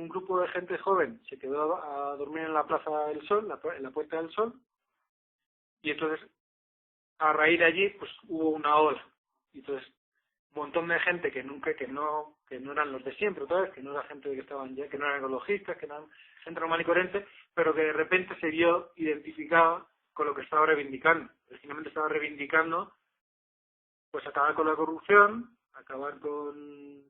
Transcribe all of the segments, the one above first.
un grupo de gente joven se quedó a dormir en la Plaza del Sol, en la Puerta del Sol, y entonces a raíz de allí pues hubo una ola. Y entonces un montón de gente que no eran los de siempre, ¿sabes? Que no era gente que estaban ya, que no eran ecologistas, que eran gente normal y corriente, pero que de repente se vio identificada con lo que estaba reivindicando. Originalmente estaba reivindicando pues acabar con la corrupción, acabar con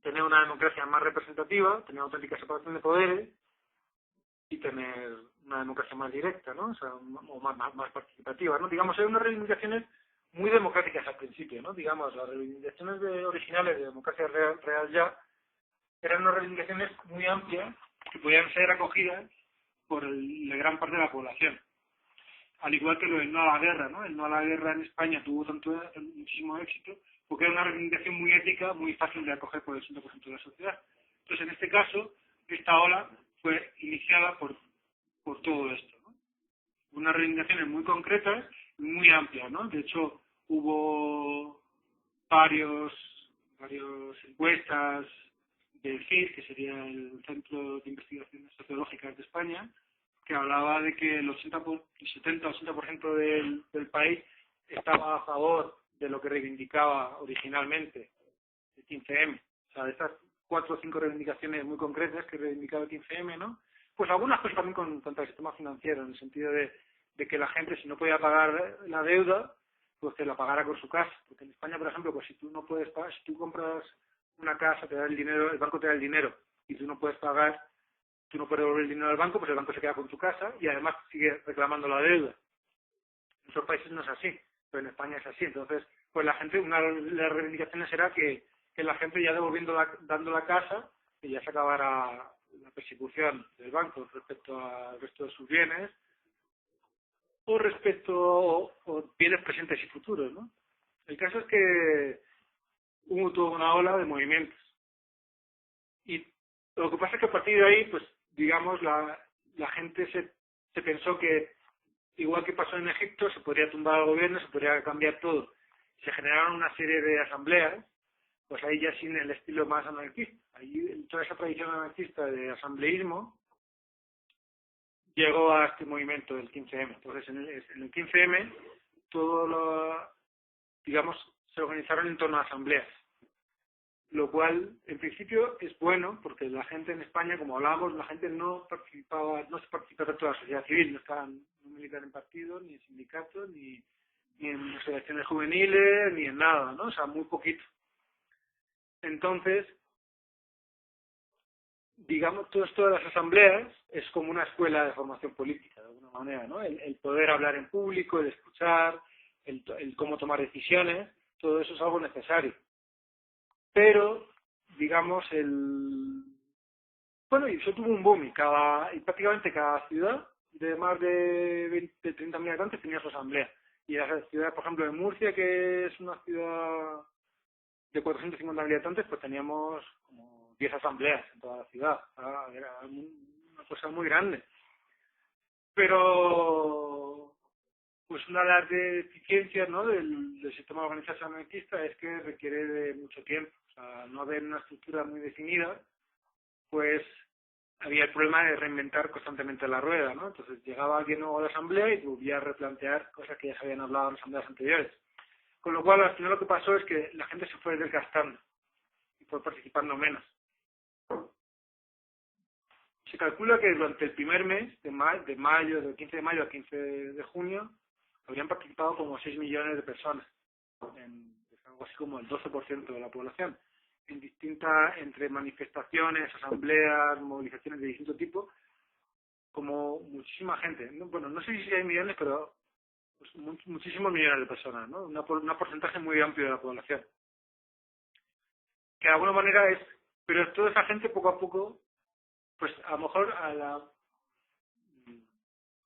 tener una democracia más representativa, tener auténtica separación de poderes y tener una democracia más directa, ¿no? O sea, o más participativa, ¿no? Digamos, hay unas reivindicaciones muy democráticas al principio, ¿no? Digamos, las reivindicaciones originales de democracia real ya eran unas reivindicaciones muy amplias que podían ser acogidas por la gran parte de la población. Al igual que lo del no a la guerra, ¿no? El no a la guerra en España tuvo muchísimo éxito porque era una reivindicación muy ética, muy fácil de acoger por el 80% de la sociedad. Entonces, en este caso, esta ola fue iniciada por todo esto, ¿no? Unas reivindicaciones muy concretas y muy amplias, ¿no? De hecho, hubo varios encuestas del CIS, que sería el Centro de Investigaciones Sociológicas de España, que hablaba de que el 70-80% del país estaba a favor de lo que reivindicaba originalmente el 15M. O sea, de estas 4 o 5 reivindicaciones muy concretas que reivindicaba el 15M, ¿no? Pues algunas cosas también contra el sistema financiero, en el sentido de que la gente, si no podía pagar la deuda, pues que la pagara con su casa. Porque en España, por ejemplo, pues si tú no puedes pagar, si tú compras una casa, te da el dinero, el banco te da el dinero, y tú no puedes pagar, tú no puedes devolver el dinero al banco, pues el banco se queda con tu casa y además sigue reclamando la deuda. En otros países no es así, pero en España es así. Entonces, pues la gente, una de las reivindicaciones era que la gente ya dando la casa, que ya se acabara la persecución del banco respecto al resto de sus bienes, o respecto a bienes presentes y futuros, ¿no? El caso es que hubo toda una ola de movimientos. Y lo que pasa es que a partir de ahí, pues, digamos, la gente se pensó que, igual que pasó en Egipto, se podría tumbar el gobierno, se podría cambiar todo. Se generaron una serie de asambleas, pues ahí ya sin el estilo más anarquista. Ahí toda esa tradición anarquista de asambleísmo llegó a este movimiento del 15M. Entonces, en el 15M, digamos, se organizaron en torno a asambleas. Lo cual, en principio, es bueno, porque la gente en España, como hablábamos, la gente no se participa tanto de la sociedad civil, no militan en partidos, ni en sindicatos, ni en asociaciones juveniles, ni en nada, ¿no? O sea, muy poquito. Entonces, digamos, todo esto de las asambleas es como una escuela de formación política, de alguna manera, ¿no? El poder hablar en público, el escuchar, el cómo tomar decisiones, todo eso es algo necesario. Pero, digamos, bueno, y eso tuvo un boom y prácticamente cada ciudad de más de 30.000 habitantes tenía su asamblea. Y las ciudades, por ejemplo, de Murcia, que es una ciudad de 450.000 habitantes, pues teníamos como 10 asambleas en toda la ciudad. Era una cosa muy grande. Pero, pues una de las deficiencias, ¿no?, del sistema de organización anarquista es que requiere de mucho tiempo. O sea, no haber una estructura muy definida, pues había el problema de reinventar constantemente la rueda, ¿no? Entonces llegaba alguien nuevo a la asamblea y volvía a replantear cosas que ya se habían hablado en asambleas anteriores. Con lo cual, al final lo que pasó es que la gente se fue desgastando y fue participando menos. Se calcula que durante el primer mes, del 15 de mayo al 15 de junio, habrían participado como 6 millones de personas, algo así como el 12% de la población, entre manifestaciones, asambleas, movilizaciones de distinto tipo, como muchísima gente. Bueno, no sé si hay millones, pero pues, muchísimos millones de personas, ¿no? Un porcentaje muy amplio de la población. Que de alguna manera pero toda esa gente poco a poco, pues a lo mejor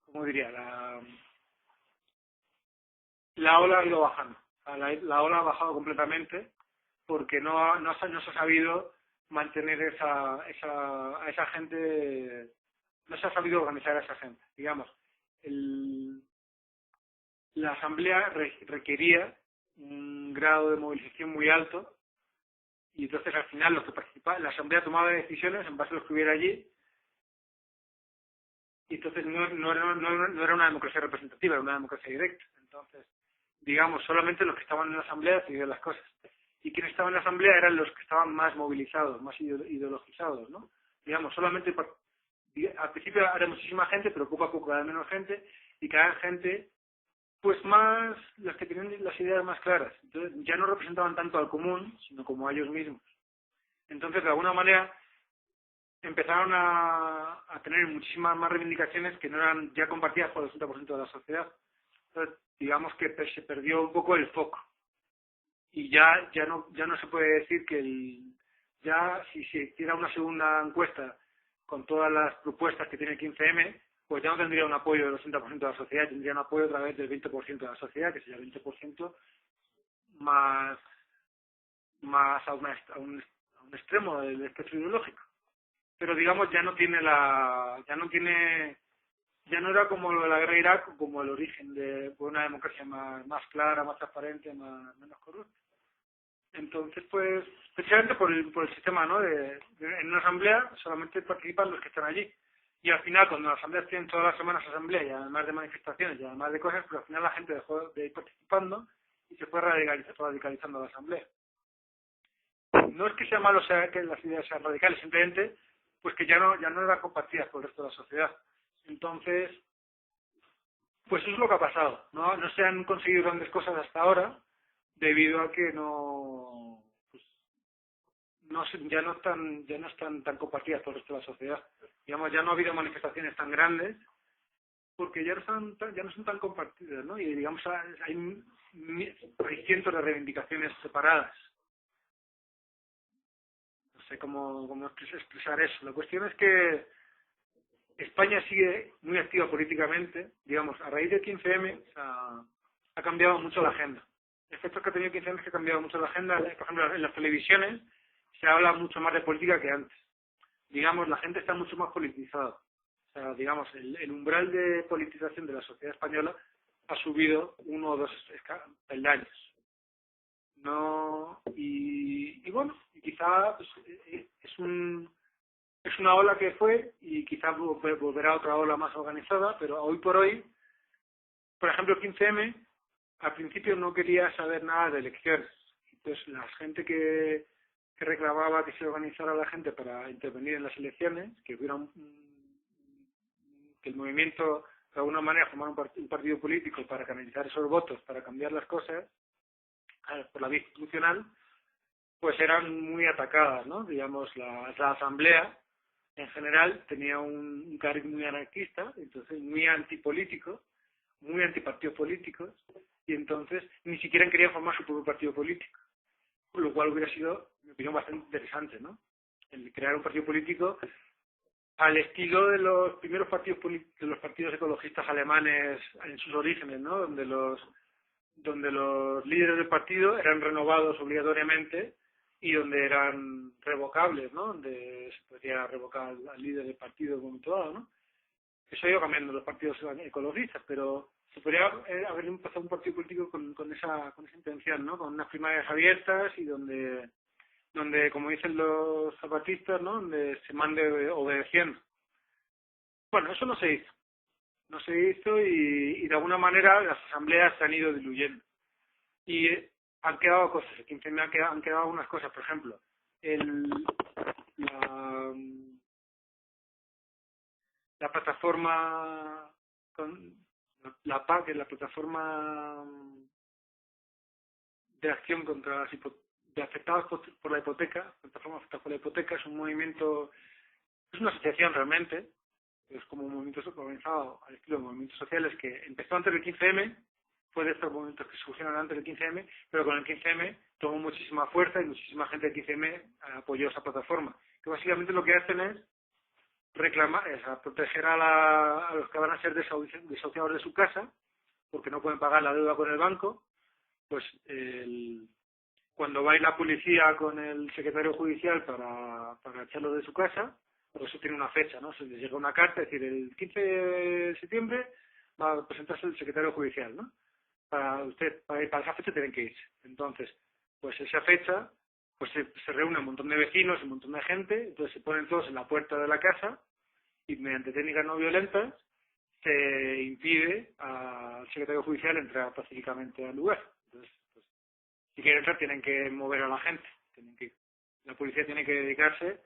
¿cómo diría? La ola ha ido bajando. La ola ha bajado completamente porque no se ha sabido mantener a esa gente, no se ha sabido organizar a esa gente. Digamos, la asamblea requería un grado de movilización muy alto y entonces al final los que participaban, la asamblea tomaba decisiones en base a los que hubiera allí, y entonces no era una democracia representativa, era una democracia directa. Entonces, digamos, solamente los que estaban en la asamblea decidían las cosas. Y quienes estaban en la asamblea eran los que estaban más movilizados, más ideologizados, ¿no? Digamos, solamente al principio era muchísima gente, pero poco a poco cada vez menos gente, y cada vez gente, pues más, las que tenían las ideas más claras. Entonces, ya no representaban tanto al común, sino como a ellos mismos. Entonces, de alguna manera, empezaron a tener muchísimas más reivindicaciones que no eran ya compartidas por el 80% de la sociedad. Entonces, digamos que se perdió un poco el foco. Y ya no se puede decir que ya si se hiciera una segunda encuesta con todas las propuestas que tiene el 15M, pues ya no tendría un apoyo del 80% de la sociedad, tendría un apoyo otra vez del 20% de la sociedad, que sería el 20% más a un extremo del espectro ideológico. Pero digamos ya no era como lo de la guerra de Irak, como el origen de una democracia más clara, más transparente, menos corrupta. Entonces, pues, precisamente por el sistema, ¿no? En una asamblea solamente participan los que están allí. Y al final, cuando las asambleas tienen todas las semanas asamblea, y además de manifestaciones, y además de cosas, pues al final la gente dejó de ir participando y se fue radicalizando la asamblea. No es que sea malo que las ideas sean radicales, simplemente pues que ya no eran compartidas por el resto de la sociedad. Entonces, pues eso es lo que ha pasado. No se han conseguido grandes cosas hasta ahora, debido a que ya no están tan compartidas por el resto de la sociedad. Digamos, ya no ha habido manifestaciones tan grandes, porque ya no son tan compartidas, ¿no? Y digamos, hay cientos de reivindicaciones separadas. No sé cómo expresar eso. La cuestión es que España sigue muy activa políticamente. Digamos, a raíz del 15M ha cambiado mucho la agenda. El efecto que ha tenido el 15M es que ha cambiado mucho la agenda. Por ejemplo, en las televisiones se habla mucho más de política que antes. Digamos, la gente está mucho más politizada. O sea, digamos, el umbral de politización de la sociedad española ha subido 1 o 2 peldaños. No, y bueno, y quizá pues, es una ola que fue y quizá volverá otra ola más organizada, pero hoy por hoy, por ejemplo, el 15M al principio no quería saber nada de elecciones. Entonces, la gente que reclamaba que se organizara la gente para intervenir en las elecciones, que hubiera que el movimiento de alguna manera formara un partido político para canalizar esos votos, para cambiar las cosas por la vía institucional, pues eran muy atacadas, ¿no? Digamos, la asamblea en general tenía un cariz muy anarquista, entonces muy antipolítico, muy antipartidos políticos, y entonces ni siquiera querían formar su propio partido político, lo cual hubiera sido, en mi opinión, bastante interesante, ¿no? El crear un partido político al estilo de los primeros partidos ecologistas alemanes en sus orígenes, ¿no? Donde los líderes del partido eran renovados obligatoriamente y donde eran revocables, ¿no? Donde se podría revocar al líder del partido en un momento dado, ¿no? Eso ha ido cambiando los partidos ecologistas, pero se podría haber empezado un partido político con esa intención, ¿no? Con unas primarias abiertas y donde como dicen los zapatistas, ¿no? Donde se mande obedeciendo. Bueno, eso no se hizo. No se hizo y de alguna manera las asambleas se han ido diluyendo. Y han quedado cosas, el 15 han quedado algunas cosas, por ejemplo, la plataforma la PAC, la plataforma de acción contra de afectados por la hipoteca, plataforma afectados por la hipoteca, es un movimiento, es una asociación realmente, es como un movimiento organizado al estilo de movimientos sociales que empezó antes del 15M, fue de estos movimientos que surgieron antes del 15M, pero con el 15M tomó muchísima fuerza y muchísima gente del 15M apoyó esa plataforma, que básicamente lo que hacen es reclamar, proteger a los que van a ser desahuciados de su casa, porque no pueden pagar la deuda con el banco, pues cuando va a ir la policía con el secretario judicial para echarlo de su casa, pues eso tiene una fecha, ¿no? Se les llega una carta, es decir, el 15 de septiembre va a presentarse el secretario judicial, ¿no? Para esa fecha tienen que irse. Entonces, pues esa fecha, pues se reúne un montón de vecinos, un montón de gente, entonces se ponen todos en la puerta de la casa y mediante técnicas no violentas se impide al secretario judicial entrar pacíficamente al lugar. Entonces, pues, si quieren entrar tienen que mover a la gente, la policía tiene que dedicarse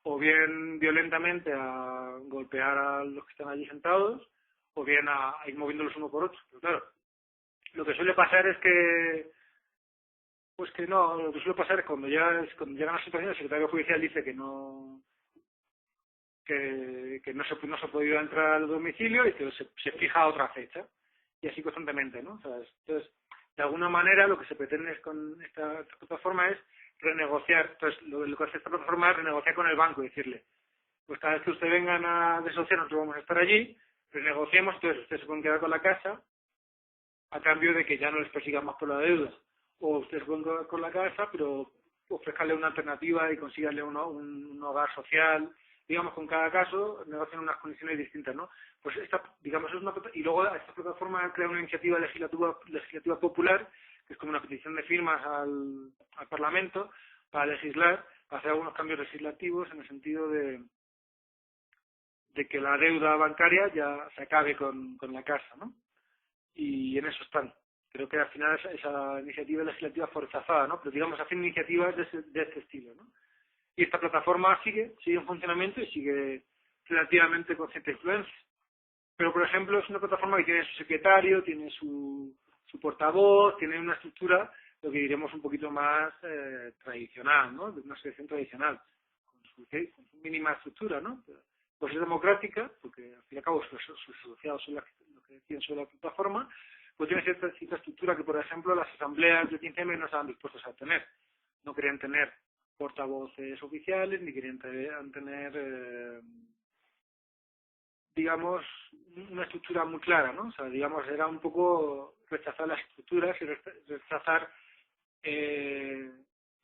o bien violentamente a golpear a los que están allí sentados o bien a ir moviéndolos uno por otro. Pero claro, lo que suele pasar es que lo que suele pasar es cuando llegan las situaciones, el secretario judicial dice que no no se ha podido entrar al domicilio y que se fija otra fecha. Y así constantemente, ¿no? Entonces, de alguna manera lo que se pretende con esta plataforma es renegociar. Entonces, lo que hace esta plataforma es renegociar con el banco y decirle, pues cada vez que ustedes vengan a desociar, nosotros vamos a estar allí, renegociemos, entonces ustedes se pueden quedar con la casa a cambio de que ya no les persigan más por la deuda. O ustedes pueden quedar con la casa, pero ofrezcanle una alternativa y consíganle un hogar social. Digamos, con cada caso negocian unas condiciones distintas, ¿no? Pues digamos, y luego esta plataforma crea una iniciativa legislativa popular, que es como una petición de firmas al Parlamento para legislar, para hacer algunos cambios legislativos en el sentido de que la deuda bancaria ya se acabe con la casa, ¿no? Y en eso están. Creo que al final esa iniciativa legislativa fue rechazada, ¿no? Pero digamos, hacen iniciativas de este estilo, ¿no? Y esta plataforma sigue en funcionamiento y sigue relativamente con cierta influencia. Pero, por ejemplo, es una plataforma que tiene su secretario, tiene su portavoz, tiene una estructura, lo que diremos un poquito más tradicional, ¿no? De una selección tradicional, con su mínima estructura, ¿no? Pues es democrática, porque al fin y al cabo sus asociados son los que deciden sobre la plataforma, pues tiene cierta estructura que, por ejemplo, las asambleas de 15M no estaban dispuestos a tener. No querían tener portavoces oficiales, ni querían tener digamos, una estructura muy clara, ¿no? O sea, digamos, era un poco rechazar las estructuras y rechazar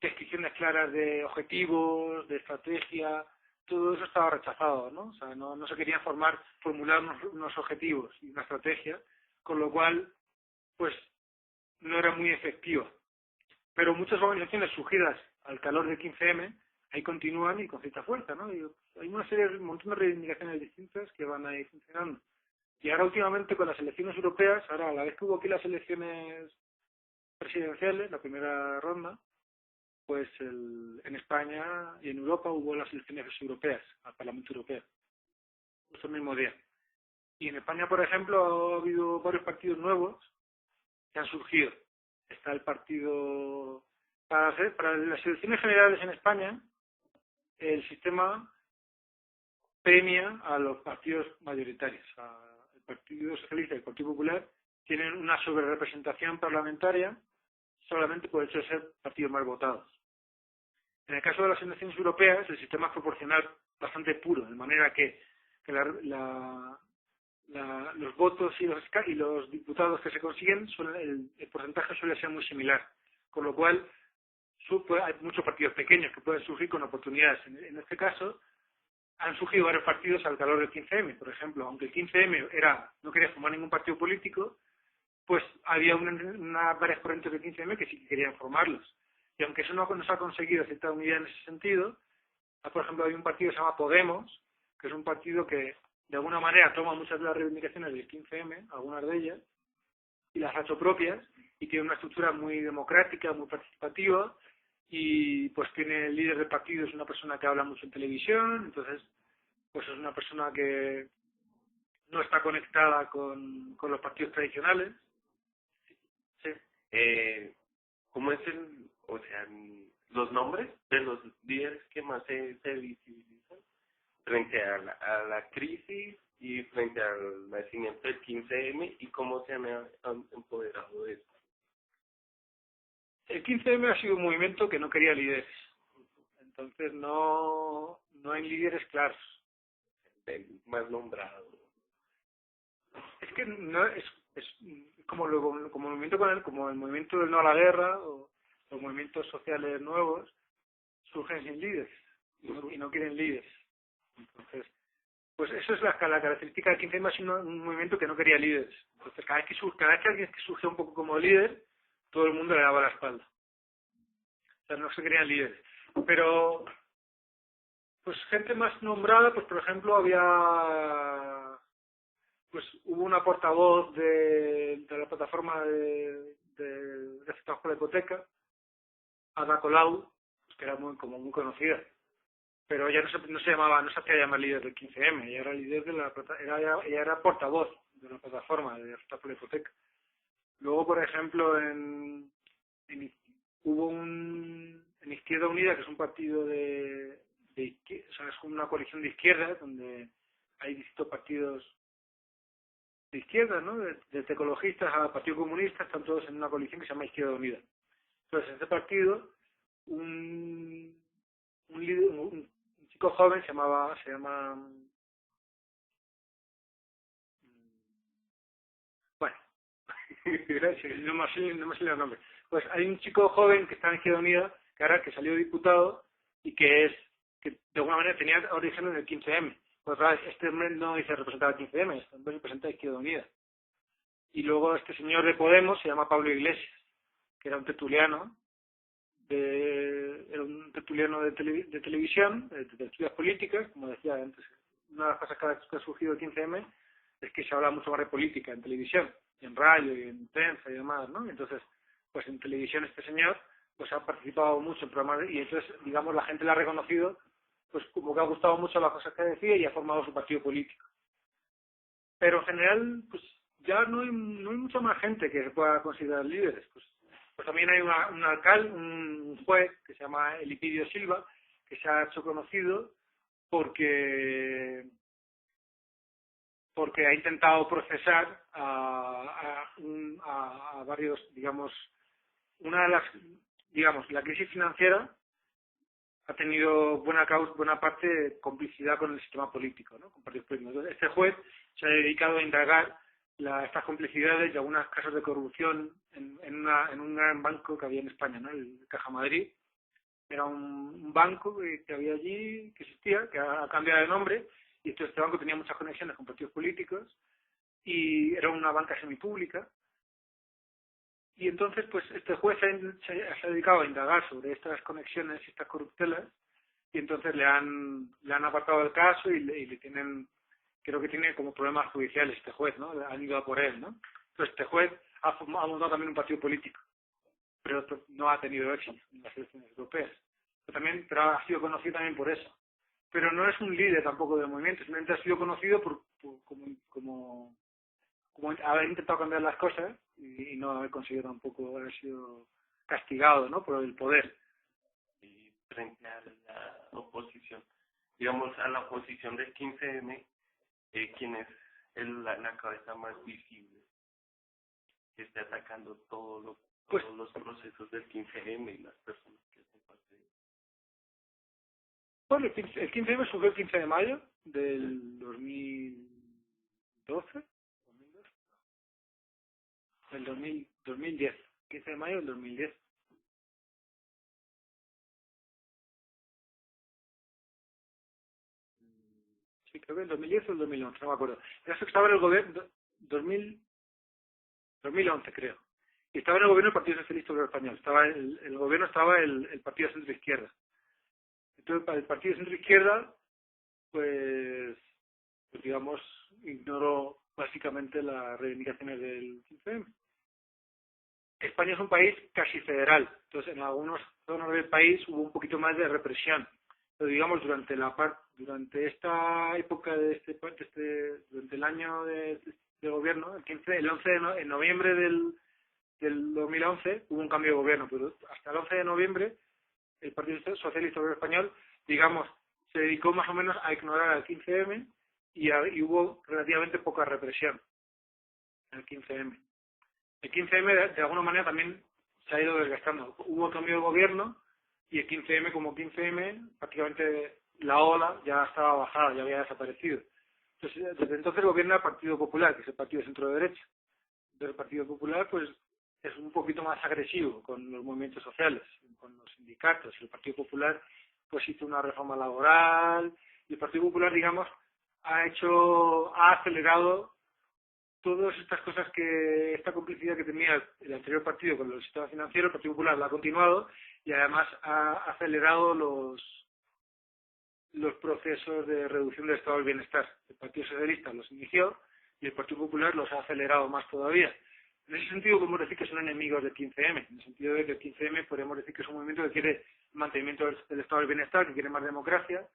descripciones claras de objetivos, de estrategia, todo eso estaba rechazado, ¿no? O sea, no se querían formular unos objetivos y una estrategia, con lo cual, pues, no era muy efectiva. Pero muchas organizaciones surgidas al calor del 15M ahí continúan y con cierta fuerza, ¿no? Y hay un montón de reivindicaciones distintas que van a ir funcionando. Y ahora últimamente con las elecciones europeas, ahora a la vez que hubo aquí las elecciones presidenciales, la primera ronda, pues en España y en Europa hubo las elecciones europeas, al Parlamento Europeo, justo el mismo día. Y en España, por ejemplo, ha habido varios partidos nuevos que han surgido. Está el partido... Para las elecciones generales en España, el sistema premia a los partidos mayoritarios. El Partido Socialista y el Partido Popular tienen una sobrerepresentación parlamentaria solamente por el hecho de ser partidos más votados. En el caso de las elecciones europeas, el sistema es proporcional bastante puro, de manera que los votos y los diputados que se consiguen, el porcentaje suele ser muy similar, con lo cual hay muchos partidos pequeños que pueden surgir con oportunidades. En este caso, han surgido varios partidos al calor del 15M. Por ejemplo, aunque el 15M no quería formar ningún partido político, pues había varias corrientes del 15M que sí que querían formarlos. Y aunque eso no se ha conseguido cierta unidad en ese sentido, por ejemplo, hay un partido que se llama Podemos, que es un partido que de alguna manera toma muchas de las reivindicaciones del 15M, algunas de ellas, y las ha hecho propias, y tiene una estructura muy democrática, muy participativa, y pues tiene el líder del partido, es una persona que habla mucho en televisión, entonces pues es una persona que no está conectada con los partidos tradicionales. Sí. ¿Cómo es los nombres de los líderes que más se visibilizan frente a la crisis y frente al nacimiento del 15M y cómo se han empoderado de eso? El 15M ha sido un movimiento que no quería líderes, entonces no hay líderes claros. El más nombrado. Es que no es como el movimiento como el movimiento del no a la guerra o los movimientos sociales nuevos surgen sin líderes y no quieren líderes. Entonces, pues eso es la característica del 15M, es un movimiento que no quería líderes. Entonces, cada vez que alguien surge un poco como líder, todo el mundo le daba la espalda. sea, no se creían líderes. Pero, pues gente más nombrada, pues por ejemplo hubo una portavoz de la plataforma de afectados por la hipoteca, Ada Colau, que era muy conocida, pero ella no se hacía llamar líder del 15M, ella era líder ella era portavoz de la plataforma de afectados por la hipoteca. Luego, por ejemplo, hubo en Izquierda Unida, que es un partido de izquierda, o sea, es una coalición de izquierda, donde hay distintos partidos de izquierda, ¿no? Desde ecologistas al Partido Comunista, están todos en una coalición que se llama Izquierda Unida. Entonces, en este partido, un chico joven se llama bueno, no me sale el nombre. Pues hay un chico joven que está en Izquierda Unida, que salió diputado y que de alguna manera tenía origen en el 15M. Pues claro, este hombre no dice representar al 15M, este hombre representa a Izquierda Unida. Y luego este señor de Podemos se llama Pablo Iglesias, que era un tertuliano, de televisión, de tertulias políticas, como decía antes. Una de las cosas que ha surgido el 15M es que se habla mucho más de política en televisión, en radio y en prensa y demás, ¿no? Entonces, pues en televisión este señor pues ha participado mucho en programas y entonces, digamos, la gente le ha reconocido, pues como que ha gustado mucho las cosas que decía y ha formado su partido político. Pero en general, pues ya no hay mucha más gente que se pueda considerar líderes. Pues también hay un alcalde, un juez que se llama Elipidio Silva, que se ha hecho conocido porque ha intentado procesar a varios, digamos, la crisis financiera ha tenido buena parte de complicidad con el sistema político, ¿no? Con partidos políticos. Entonces, este juez se ha dedicado a indagar estas complicidades y algunos casos de corrupción en un gran banco que había en España, ¿no? El Caja Madrid. Era un banco que había allí, que existía, que ha cambiado de nombre, y este banco tenía muchas conexiones con partidos políticos, y era una banca semipública. Y entonces, pues, este juez se ha dedicado a indagar sobre estas conexiones y estas corruptelas, y entonces le han apartado del caso y le tienen, creo que tiene como problemas judiciales este juez, ¿no? Han ido a por él, ¿no? Entonces este juez ha montado también un partido político, pero no ha tenido éxito en las elecciones europeas. Pero ha sido conocido también por eso. Pero no es un líder tampoco del movimiento, simplemente ha sido conocido como haber intentado cambiar las cosas y no haber conseguido tampoco haber sido castigado, ¿no? Por el poder. Y frente a la oposición, digamos, a la oposición del 15M, ¿quién es la cabeza más visible que esté atacando todos los procesos del 15M y las personas que hacen parte de eso? Bueno, el 15M surgió el 15 de mayo del 2012, del 2010, 15 de mayo del 2010. Sí, creo que el 2010 o el 2011, no me acuerdo. Eso estaba en el gobierno, 2011 creo. Y estaba en el gobierno el Partido Socialista Obrero Español. El gobierno estaba el Partido Centro Izquierda. Entonces, para el Partido Centro Izquierda, pues digamos, ignoró básicamente las reivindicaciones del 15M. España es un país casi federal, entonces en algunas zonas del país hubo un poquito más de represión. Pero digamos, durante esta época durante el año de gobierno, el 11 de noviembre del 2011 hubo un cambio de gobierno, pero hasta el 11 de noviembre el Partido Socialista Obrero Español, digamos, se dedicó más o menos a ignorar al 15M y hubo relativamente poca represión en el 15M. El 15M de alguna manera también se ha ido desgastando. Hubo cambio de gobierno y el 15M como 15M prácticamente la ola ya estaba bajada, ya había desaparecido. Entonces, desde entonces gobierna el Partido Popular, que es el partido de centro-derecha. El Partido Popular pues es un poquito más agresivo con los movimientos sociales, con los sindicatos. El Partido Popular pues hizo una reforma laboral y el Partido Popular, digamos, ha acelerado todas estas cosas esta complicidad que tenía el anterior partido con el sistema financiero. El Partido Popular la ha continuado y además ha acelerado los procesos de reducción del estado del bienestar. El Partido Socialista los inició y el Partido Popular los ha acelerado más todavía. En ese sentido podemos decir que son enemigos del 15M, en el sentido de que el 15M podemos decir que es un movimiento que quiere el mantenimiento del estado del bienestar, que quiere más democracia,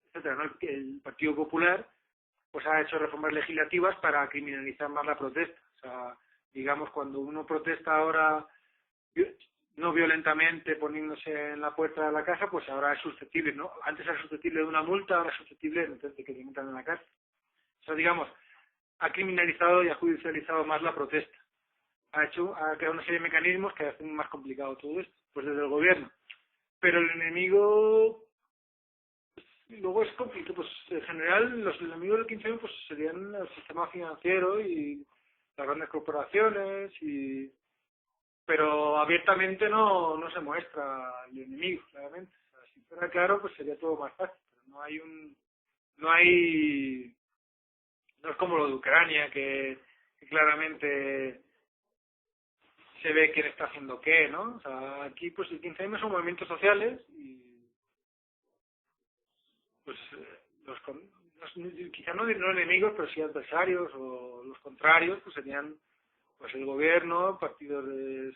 etcétera, ¿no? El Partido Popular pues ha hecho reformas legislativas para criminalizar más la protesta. O sea, digamos, cuando uno protesta ahora no violentamente poniéndose en la puerta de la casa, pues ahora es susceptible, ¿no? Antes era susceptible de una multa, ahora es susceptible de que te metan en la cárcel. O sea, digamos, ha criminalizado y ha judicializado más la protesta. Ha creado una serie de mecanismos que hacen más complicado todo esto, pues desde el gobierno. Pero el enemigo, luego es complicado, pues en general los enemigos del 15 pues serían el sistema financiero y las grandes corporaciones, pero abiertamente no se muestra el enemigo, claramente. O sea, si fuera claro, pues sería todo más fácil, pero no es como lo de Ucrania, que claramente se ve quién está haciendo qué, ¿no? O sea, aquí pues el 15M son movimientos sociales y pues quizá no enemigos, pero sí adversarios o los contrarios, pues serían pues el gobierno, partidos de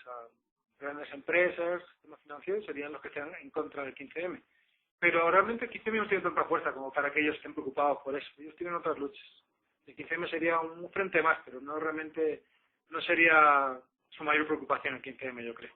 grandes empresas, sistemas financieros, serían los que están en contra del 15M. Pero realmente el 15M no tiene tanta fuerza como para que ellos estén preocupados por eso. Ellos tienen otras luchas. El 15M sería un frente más, pero no sería su mayor preocupación el 15M, yo creo.